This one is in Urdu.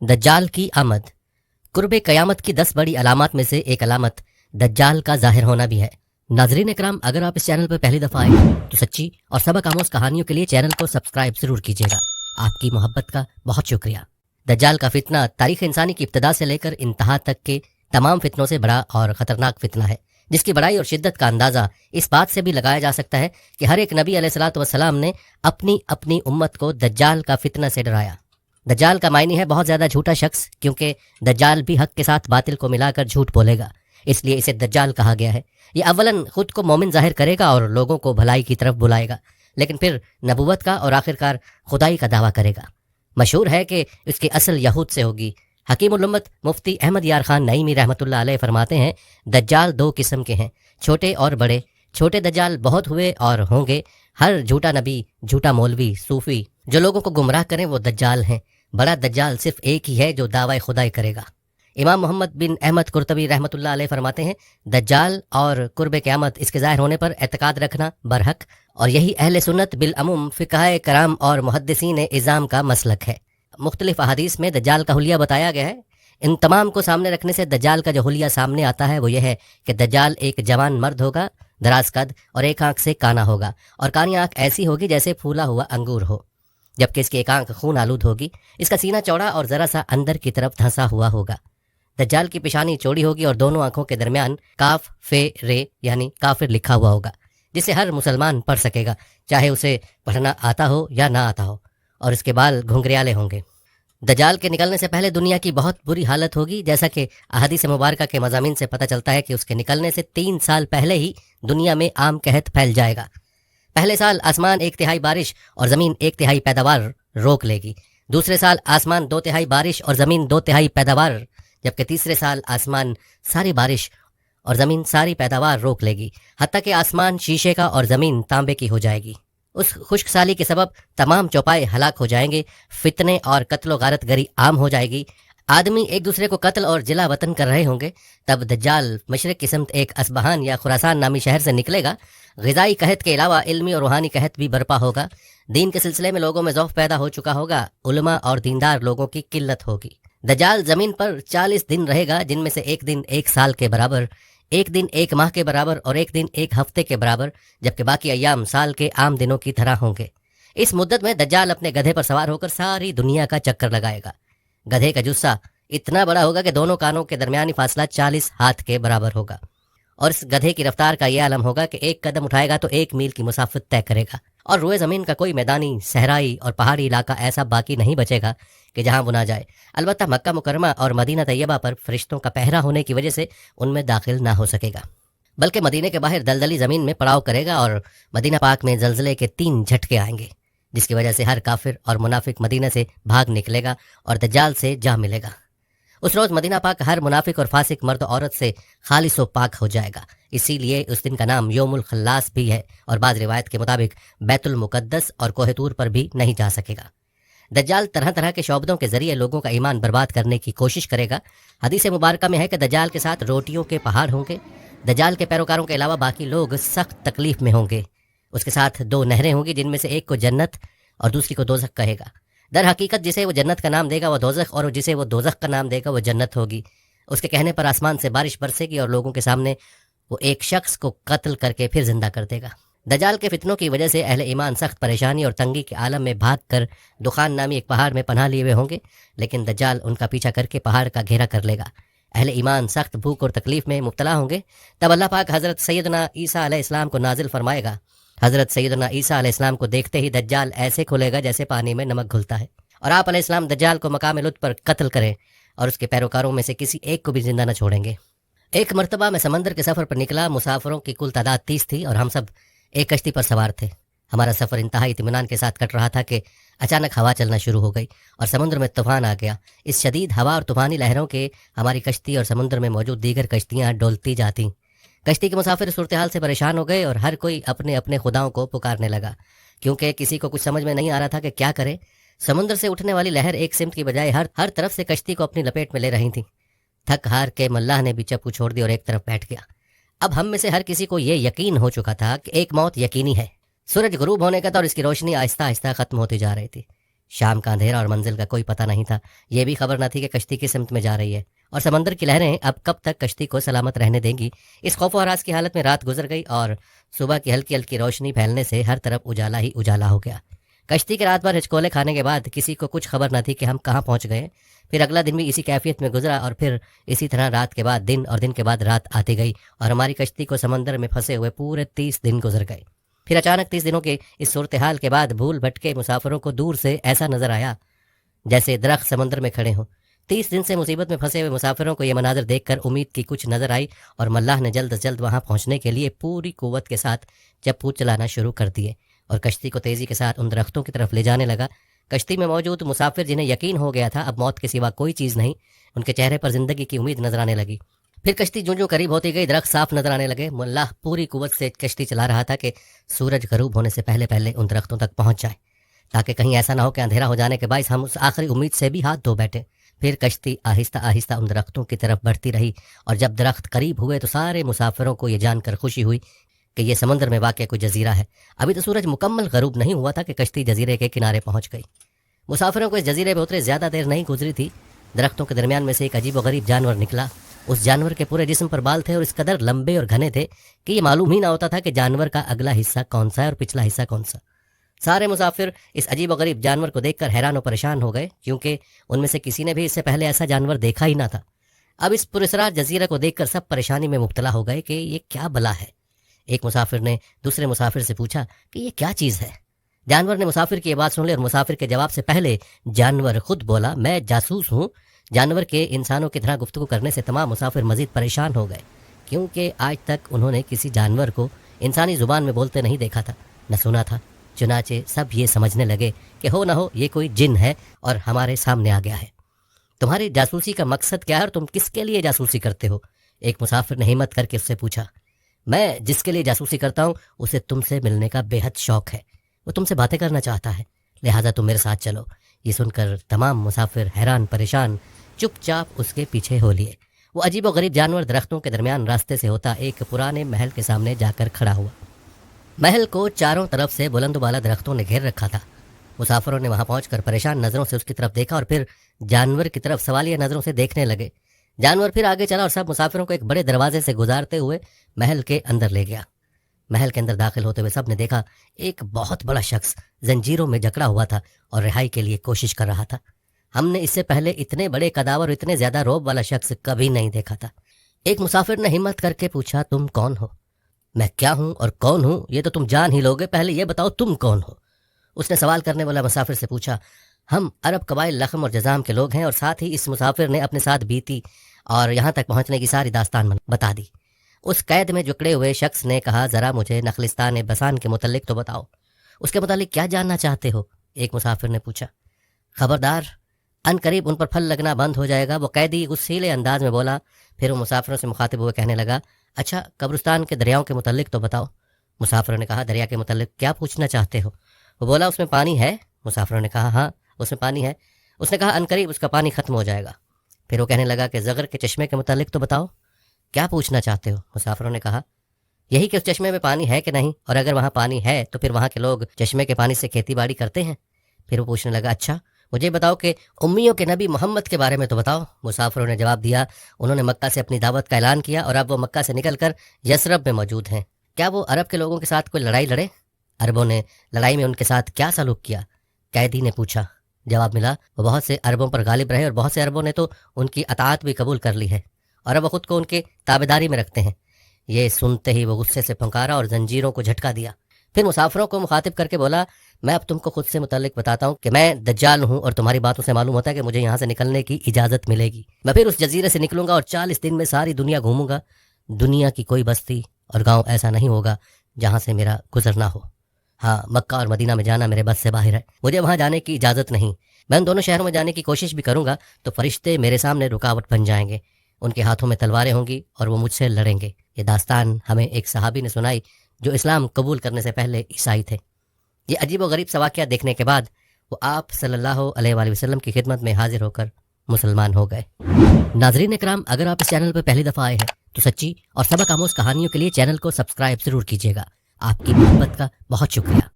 دجال کی آمد۔ قرب قیامت کی 10 بڑی علامات میں سے ایک علامت دجال کا ظاہر ہونا بھی ہے۔ ناظرین اکرام، اگر آپ اس چینل پر پہلی دفعہ آئے تو سچی اور سبق آموز کہانیوں کے لیے چینل کو سبسکرائب ضرور کیجیے گا۔ آپ کی محبت کا بہت شکریہ۔ دجال کا فتنہ تاریخ انسانی کی ابتدا سے لے کر انتہا تک کے تمام فتنوں سے بڑا اور خطرناک فتنہ ہے، جس کی بڑائی اور شدت کا اندازہ اس بات سے بھی لگایا جا سکتا ہے کہ ہر ایک نبی علیہ الصلوۃ والسلام نے اپنی اپنی امت کو دجال کا فتنہ سے ڈرایا۔ دجال کا معنی ہے بہت زیادہ جھوٹا شخص، کیونکہ دجال بھی حق کے ساتھ باطل کو ملا کر جھوٹ بولے گا، اس لیے اسے دجال کہا گیا ہے۔ یہ اولاً خود کو مومن ظاہر کرے گا اور لوگوں کو بھلائی کی طرف بلائے گا، لیکن پھر نبوت کا اور آخرکار خدائی کا دعویٰ کرے گا۔ مشہور ہے کہ اس کی اصل یہود سے ہوگی۔ حکیم الامت مفتی احمد یار خان نعیمی رحمۃ اللہ علیہ فرماتے ہیں، دجال 2 قسم کے ہیں، چھوٹے اور بڑے۔ چھوٹے دجال بہت ہوئے اور ہوں گے، ہر جھوٹا نبی، جھوٹا مولوی، صوفی جو لوگوں کو گمراہ کریں وہ دجال ہیں۔ بڑا دجال صرف ایک ہی ہے جو دعوی خدائی کرے گا۔ امام محمد بن احمد قرطبی رحمۃ اللہ علیہ فرماتے ہیں، دجال اور قرب قیامت اس کے ظاہر ہونے پر اعتقاد رکھنا برحق، اور یہی اہل سنت بالعموم فقہاء کرام اور محدثین اعظام کا مسلک ہے۔ مختلف احادیث میں دجال کا حلیہ بتایا گیا ہے۔ ان تمام کو سامنے رکھنے سے دجال کا جو حلیہ سامنے آتا ہے وہ یہ ہے کہ دجال ایک جوان مرد ہوگا، دراز قد، اور ایک آنکھ سے کانا ہوگا، اور کانی آنکھ ایسی ہوگی جیسے پھولا ہوا انگور ہو، جبکہ اس کی ایک آنکھ خون آلود ہوگی۔ اس کا سینہ چوڑا اور ذرا سا اندر کی طرف دھنسا ہوا ہوگا۔ دجال کی پیشانی چوڑی ہوگی اور دونوں آنکھوں کے درمیان کاف فے رے یعنی کافر لکھا ہوا ہوگا، جسے ہر مسلمان پڑھ سکے گا، چاہے اسے پڑھنا آتا ہو یا نہ آتا ہو، اور اس کے بال گھنگریالے ہوں گے۔ دجال کے نکلنے سے پہلے دنیا کی بہت بری حالت ہوگی، جیسا کہ احادیث مبارکہ کے مضامین سے پتہ چلتا ہے کہ اس کے نکلنے سے 3 سال پہلے ہی دنیا میں عام قحط پھیل جائے گا۔ پہلے سال آسمان 1/3 بارش اور زمین 1/3 پیداوار روک لے گی، دوسرے سال آسمان 2/3 بارش اور زمین 2/3 پیداوار، جبکہ تیسرے سال آسمان ساری بارش اور زمین ساری پیداوار روک لے گی، حتیٰ کہ آسمان شیشے کا اور زمین تانبے کی ہو جائے گی۔ اس خشک سالی کے سبب تمام چوپائے ہلاک ہو جائیں گے، فتنے اور قتل و غارت گری عام ہو جائے گی، آدمی ایک دوسرے کو قتل اور جلا وطن کر رہے ہوں گے۔ تب دجال مشرق کی سمت ایک اصبہان یا خراسان نامی شہر سے نکلے گا۔ غذائی قحط کے علاوہ علمی اور روحانی قحط بھی برپا ہوگا۔ دین کے سلسلے میں لوگوں میں ذوق پیدا ہو چکا ہوگا، علماء اور دیندار لوگوں کی قلت ہوگی۔ دجال زمین پر 40 دن رہے گا، جن میں سے ایک دن 1 سال کے برابر، ایک دن 1 ماہ کے برابر اور ایک دن 1 ہفتے کے برابر، جبکہ باقی ایام سال کے عام دنوں کی طرح ہوں گے۔ اس مدت میں دجال اپنے گدھے پر سوار ہو کر ساری دنیا کا چکر لگائے گا۔ گدھے کا جثہ اتنا بڑا ہوگا کہ دونوں کانوں کے درمیانی فاصلہ 40 ہاتھ کے برابر ہوگا، اور اس گدھے کی رفتار کا یہ عالم ہوگا کہ 1 قدم اٹھائے گا تو 1 میل کی مسافت طے کرے گا، اور روئے زمین کا کوئی میدانی، صحرائی اور پہاڑی علاقہ ایسا باقی نہیں بچے گا کہ جہاں وہ نہ جائے۔ البتہ مکہ مکرمہ اور مدینہ طیبہ پر فرشتوں کا پہرا ہونے کی وجہ سے ان میں داخل نہ ہو سکے گا، بلکہ مدینے کے باہر دلدلی زمین میں پڑاؤ کرے گا، اور مدینہ پاک میں زلزلے کے 3 جھٹکے آئیں گے، جس کی وجہ سے ہر کافر اور منافق مدینہ سے بھاگ نکلے گا اور دجال سے جا ملے گا۔ اس روز مدینہ پاک ہر منافق اور فاسق مرد و عورت سے خالص و پاک ہو جائے گا، اسی لیے اس دن کا نام یوم الخلاص بھی ہے، اور بعض روایت کے مطابق بیت المقدس اور کوہ طور پر بھی نہیں جا سکے گا۔ دجال طرح طرح کے شعبدوں کے ذریعے لوگوں کا ایمان برباد کرنے کی کوشش کرے گا۔ حدیث مبارکہ میں ہے کہ دجال کے ساتھ روٹیوں کے پہاڑ ہوں گے۔ دجال کے پیروکاروں کے علاوہ باقی لوگ سخت تکلیف میں ہوں گے۔ اس کے ساتھ 2 نہریں ہوں گی، جن میں سے ایک کو جنت اور دوسری کو دوزخ کہے گا۔ در حقیقت جسے وہ جنت کا نام دے گا وہ دوزخ، اور جسے وہ دوزخ کا نام دے گا وہ جنت ہوگی۔ اس کے کہنے پر آسمان سے بارش برسے گی اور لوگوں کے سامنے وہ ایک شخص کو قتل کر کے پھر زندہ کر دے گا۔ دجال کے فتنوں کی وجہ سے اہل ایمان سخت پریشانی اور تنگی کے عالم میں بھاگ کر دخان نامی ایک پہاڑ میں پناہ لیے ہوئے ہوں گے، لیکن دجال ان کا پیچھا کر کے پہاڑ کا گھیرا کر لے گا۔ اہل ایمان سخت بھوک اور تکلیف میں مبتلا ہوں گے۔ تب اللہ پاک حضرت سیدنا عیسیٰ علیہ السلام کو نازل فرمائے گا۔ حضرت سیدنا عیسیٰ علیہ السلام کو دیکھتے ہی دجال ایسے کھلے گا جیسے پانی میں نمک گھلتا ہے، اور آپ علیہ السلام دجال کو مقام لطف پر قتل کریں اور اس کے پیروکاروں میں سے کسی ایک کو بھی زندہ نہ چھوڑیں گے۔ ایک مرتبہ میں سمندر کے سفر پر نکلا، مسافروں کی کل تعداد 30 تھی، اور ہم سب ایک کشتی پر سوار تھے۔ ہمارا سفر انتہائی اطمینان کے ساتھ کٹ رہا تھا کہ اچانک ہوا چلنا شروع ہو گئی اور سمندر میں طوفان آ گیا۔ اس شدید ہوا اور طوفانی لہروں کے ہماری کشتی اور سمندر میں موجود دیگر کشتیاں ڈولتی جاتیں۔ کشتی کے مسافر صورتحال سے پریشان ہو گئے اور ہر کوئی اپنے اپنے خداؤں کو پکارنے لگا، کیونکہ کسی کو کچھ سمجھ میں نہیں آ رہا تھا کہ کیا کرے۔ سمندر سے اٹھنے والی لہر ایک سمت کی بجائے ہر طرف سے کشتی کو اپنی لپیٹ میں لے رہی تھی۔ تھک ہار کے ملاح نے بھی چپو چھوڑ دی اور ایک طرف بیٹھ گیا۔ اب ہم میں سے ہر کسی کو یہ یقین ہو چکا تھا کہ ایک موت یقینی ہے۔ سورج غروب ہونے کا تھا اور اس کی روشنی آہستہ آہستہ ختم ہوتی جا رہی تھی۔ شام کا اندھیرا اور منزل کا کوئی پتہ نہیں تھا۔ یہ بھی خبر نہ تھی کہ کشتی کس سمت میں جا رہی ہے اور سمندر کی لہریں اب کب تک کشتی کو سلامت رہنے دیں گی۔ اس خوف و ہراس کی حالت میں رات گزر گئی اور صبح کی ہلکی ہلکی روشنی پھیلنے سے ہر طرف اجالا ہی اجالا ہو گیا۔ کشتی کے رات بھر ہچکولے کھانے کے بعد کسی کو کچھ خبر نہ تھی کہ ہم کہاں پہنچ گئے۔ پھر اگلا دن بھی اسی کیفیت میں گزرا اور پھر اسی طرح رات کے بعد دن اور دن کے بعد رات آتی گئی اور ہماری کشتی کو سمندر میں پھنسے ہوئے پورے 30 دن گزر گئے۔ پھر اچانک 30 دنوں کے اس صورتحال کے بعد بھول بھٹکے مسافروں کو دور سے ایسا نظر آیا جیسے درخت سمندر میں کھڑے ہوں۔ 30 دن سے مصیبت میں پھنسے ہوئے مسافروں کو یہ مناظر دیکھ کر امید کی کچھ نظر آئی اور ملاح نے جلد از جلد وہاں پہنچنے کے لیے پوری قوت کے ساتھ چپو چلانا شروع کر دیے اور کشتی کو تیزی کے ساتھ ان درختوں کی طرف لے جانے لگا۔ کشتی میں موجود مسافر جنہیں یقین ہو گیا تھا اب موت کے سوا کوئی چیز نہیں، ان کے چہرے پر زندگی کی امید نظر آنے لگی۔ پھر کشتی جو قریب ہوتی گئی درخت صاف نظر آنے لگے۔ ملاح پوری قوت سے کشتی چلا رہا تھا کہ سورج غروب ہونے سے پہلے پہلے ان درختوں تک پہنچ جائے تاکہ کہیں ایسا نہ ہو کہ اندھیرا ہو جانے کے باعث ہم اس آخری امید سے بھی ہاتھ دھو بیٹھے۔ پھر کشتی آہستہ آہستہ ان درختوں کی طرف بڑھتی رہی اور جب درخت قریب ہوئے تو سارے مسافروں کو یہ جان کر خوشی ہوئی کہ یہ سمندر میں واقع کوئی جزیرہ ہے۔ ابھی تو سورج مکمل غروب نہیں ہوا تھا کہ کشتی جزیرے کے کنارے پہنچ گئی۔ مسافروں کو اس جزیرے پہ اترے زیادہ دیر نہیں گزری تھی، درختوں کے درمیان میں سے ایک عجیب و غریب جانور نکلا۔ اس جانور کے پورے جسم پر بال تھے اور اس قدر لمبے اور گھنے تھے کہ یہ معلوم ہی نہ ہوتا تھا کہ جانور کا اگلا حصہ کون سا ہے اور پچھلا حصہ کون سا۔ سارے مسافر اس عجیب و غریب جانور کو دیکھ کر حیران و پریشان ہو گئے کیونکہ ان میں سے کسی نے بھی اس سے پہلے ایسا جانور دیکھا ہی نہ تھا۔ اب اس پراسرار جزیرے کو دیکھ کر سب پریشانی میں مبتلا ہو گئے کہ یہ کیا بلا ہے۔ ایک مسافر نے دوسرے مسافر سے پوچھا کہ یہ کیا چیز ہے۔ جانور نے مسافر کی یہ بات سن لی اور مسافر کے جواب سے پہلے جانور خود بولا، میں جاسوس ہوں۔ جانور کے انسانوں کی طرح گفتگو کرنے سے تمام مسافر مزید پریشان ہو گئے کیونکہ آج تک انہوں نے کسی جانور کو انسانی زبان میں بولتے نہیں دیکھا تھا نہ سنا تھا۔ چنانچہ سب یہ سمجھنے لگے کہ ہو نہ ہو یہ کوئی جن ہے اور ہمارے سامنے آ گیا ہے۔ تمہاری جاسوسی کا مقصد کیا ہے اور تم کس کے لیے جاسوسی کرتے ہو؟ ایک مسافر نے ہمت کر کے اس سے پوچھا۔ میں جس کے لیے جاسوسی کرتا ہوں اسے تم سے ملنے کا بے حد شوق ہے، وہ تم سے باتیں کرنا چاہتا ہے، لہٰذا تم میرے ساتھ چلو۔ یہ سن کر تمام مسافر حیران پریشان چپ چاپ اس کے پیچھے ہو لیے۔ وہ عجیب و غریب جانور درختوں کے درمیان راستے سے ہوتا ایک پرانے محل کے سامنے جا کر کھڑا ہوا۔ محل کو چاروں طرف سے بلند و بالا درختوں نے گھیر رکھا تھا۔ مسافروں نے وہاں پہنچ کر پریشان نظروں سے اس کی طرف دیکھا اور پھر جانور کی طرف سوالیہ نظروں سے دیکھنے لگے۔ جانور پھر آگے چلا اور سب مسافروں کو ایک بڑے دروازے سے گزارتے ہوئے محل کے اندر لے گیا۔ محل کے اندر داخل ہوتے ہوئے سب نے دیکھا ایک بہت بڑا شخص زنجیروں میں جکڑا ہوا تھا اور رہائی کے لیے کوشش کر رہا تھا۔ ہم نے اس سے پہلے اتنے بڑے قداور اور اتنے زیادہ روب والا شخص کبھی نہیں دیکھا تھا۔ ایک مسافر نے ہمت کر کے پوچھا، تم کون ہو؟ میں کیا ہوں اور کون ہوں یہ تو تم جان ہی لوگے، پہلے یہ بتاؤ تم کون ہو؟ اس نے سوال کرنے والا مسافر سے پوچھا۔ ہم عرب قبائل لخم اور جزام کے لوگ ہیں۔ اور ساتھ ہی اس مسافر نے اپنے ساتھ بیتی اور یہاں تک پہنچنے کی ساری داستان بتا دی۔ اس قید میں جکڑے ہوئے شخص نے کہا، ذرا مجھے نخلستان بسان کے متعلق تو بتاؤ، اس کے متعلق کیا جاننا چاہتے ہو؟ ایک مسافر نے پوچھا۔ خبردار، ان قریب ان پر پھل لگنا بند ہو جائے گا، وہ قیدی غصیلے انداز میں بولا۔ پھر وہ مسافروں سے مخاطب ہوئے کہنے لگا، اچھا قبرستان کے دریاؤں کے متعلق تو بتاؤ۔ مسافروں نے کہا، دریا کے متعلق کیا پوچھنا چاہتے ہو؟ وہ بولا، اس میں پانی ہے؟ مسافروں نے کہا، ہاں اس میں پانی ہے۔ اس نے کہا، ان قریب اس کا پانی ختم ہو جائے گا۔ پھر وہ کہنے لگا کہ زغر کے چشمے کے متعلق تو بتاؤ، کیا پوچھنا چاہتے ہو؟ مسافروں نے کہا، یہی کہ اس چشمے میں پانی ہے کہ نہیں، اور اگر وہاں پانی ہے تو پھر وہاں کے لوگ چشمے کے پانی سے کھیتی باڑی کرتے ہیں؟ پھر وہ پوچھنے لگا، اچھا مجھے بتاؤ کہ امیوں کے نبی محمد کے بارے میں تو بتاؤ۔ مسافروں نے جواب دیا، انہوں نے مکہ سے اپنی دعوت کا اعلان کیا اور اب وہ مکہ سے نکل کر یثرب میں موجود ہیں۔ کیا وہ عرب کے لوگوں کے ساتھ کوئی لڑائی لڑے؟ عربوں نے لڑائی میں ان کے ساتھ کیا سلوک کیا؟ قیدی نے پوچھا۔ جواب ملا، وہ بہت سے عربوں پر غالب رہے اور بہت سے عربوں نے تو ان کی اطاعت بھی قبول کر لی ہے اور اب وہ خود کو ان کے تابعداری میں رکھتے ہیں۔ یہ سنتے ہی وہ غصے سے پھنکارا اور زنجیروں کو جھٹکا دیا۔ پھر مسافروں کو مخاطب کر کے بولا، میں اب تم کو خود سے متعلق بتاتا ہوں کہ میں دجال ہوں اور تمہاری باتوں سے معلوم ہوتا ہے کہ مجھے یہاں سے نکلنے کی اجازت ملے گی۔ میں پھر اس جزیرے سے نکلوں گا اور 40 دن میں ساری دنیا گھوموں گا۔ دنیا کی کوئی بستی اور گاؤں ایسا نہیں ہوگا جہاں سے میرا گزرنا ہو۔ ہاں، مکہ اور مدینہ میں جانا میرے بس سے باہر ہے، مجھے وہاں جانے کی اجازت نہیں۔ میں ان دونوں شہروں میں جانے کی کوشش بھی کروں گا تو فرشتے میرے سامنے رکاوٹ بن جائیں گے، ان کے ہاتھوں میں تلواریں ہوں گی اور وہ مجھ سے لڑیں گے۔ یہ داستان ہمیں ایک صحابی نے سنائی جو اسلام قبول کرنے سے پہلے عیسائی تھے۔ یہ عجیب و غریب سا واقعہ دیکھنے کے بعد وہ آپ صلی اللہ علیہ وآلہ وسلم کی خدمت میں حاضر ہو کر مسلمان ہو گئے۔ ناظرین اکرام، اگر آپ اس چینل پر پہلی دفعہ آئے ہیں تو سچی اور سبق آموز کہانیوں کے لیے چینل کو سبسکرائب ضرور کیجیے گا۔ آپ کی محبت کا بہت شکریہ۔